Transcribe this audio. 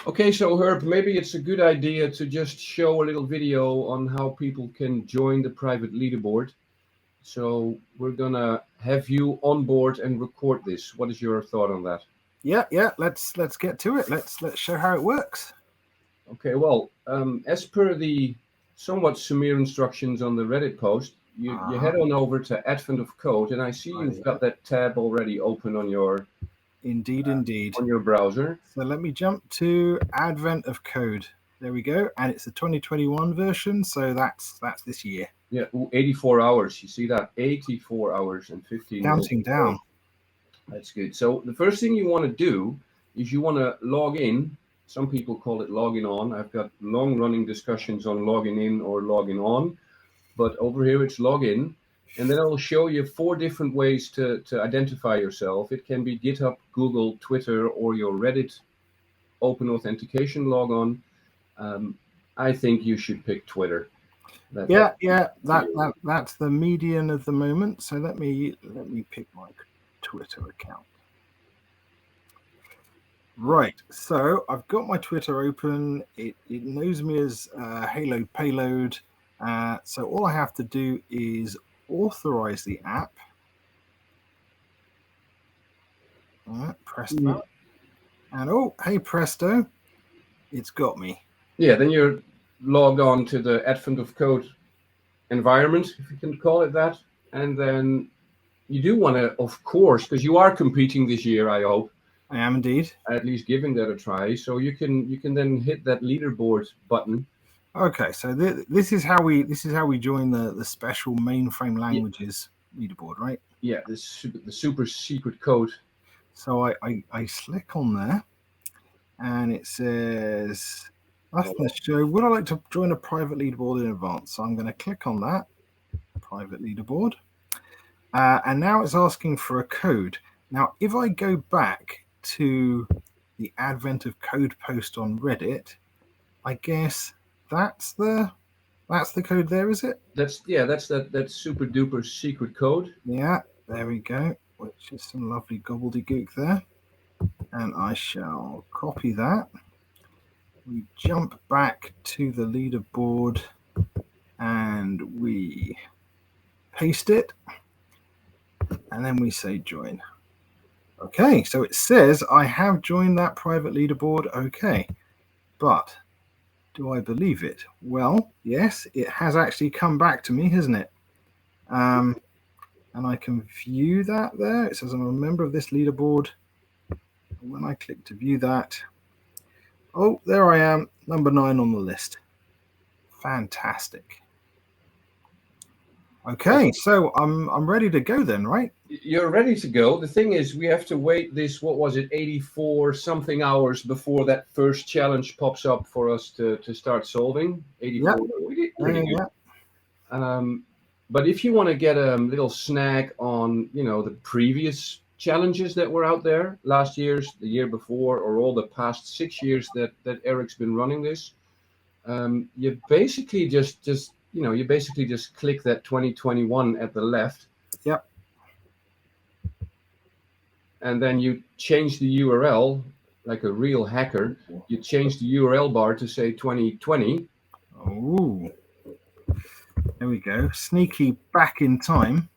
Okay, so Herb, maybe it's a good idea to just show a little video on how people can join the private leaderboard. So we're gonna have you on board and record this. What is your thought on that? Yeah. Let's get to it. Let's show how it works. Okay, well, as per the somewhat similar instructions on the Reddit post, you head on over to Advent of Code, and I see you've got that tab already open on your Indeed. browser. So let me jump to Advent of Code. There we go, and it's the 2021 version, so that's this year. Yeah, 84 hours. You see that? 84 hours and 15 Counting minutes. down. That's good. So the first thing you want to do is you want to log in. Some people call it logging on. I've got long-running discussions on logging in or logging on, but over here it's login. And then I'll show you 4 different ways to identify yourself. It can be GitHub, Google, Twitter, or your Reddit open authentication logon. I think you should pick Twitter. That's the median of the moment. So let me pick my Twitter account. Right, so I've got my Twitter open. It knows me as Halo Payload. So all I have to do is authorize the app. Press that. And oh, hey presto, it's got me. Yeah, then you're logged on to the Advent of Code environment, if you can call it that. And then you do want to, of course, because you are competing this year, I hope. I am indeed. At least giving that a try. So you can then hit that leaderboard button. Okay, so this is how we join the special mainframe languages leaderboard, right? Yeah, the super secret code. So I click on there, and it says that's the show. Would I like to join a private leaderboard in advance? So I'm going to click on that private leaderboard, and now it's asking for a code. Now, if I go back to the Advent of Code post on Reddit, I guess that's the code there, is it? That's that super duper secret code. Yeah, there we go, which is some lovely gobbledygook there. And I shall copy that. We jump back to the leaderboard and we paste it. And then we say join. Okay, so it says I have joined that private leaderboard. Okay, but do I believe it? Well, yes, it has actually come back to me, hasn't it? And I can view that there. It says I'm a member of this leaderboard. When I click to view that, oh, there I am, number 9 on the list. Fantastic. Okay, so I'm ready to go then, right? You're ready to go. The thing is, we have to wait this, what was it, 84 something hours before that first challenge pops up for us to start solving. 84. Yep. We did pretty good. But if you want to get a little snag on, the previous challenges that were out there, last year's, the year before, or all the past 6 years that Eric's been running this, you basically just click that 2021 at the left. Yep. And then you change the URL like a real hacker. You change the URL bar to say 2020. Oh, there we go. Sneaky back in time.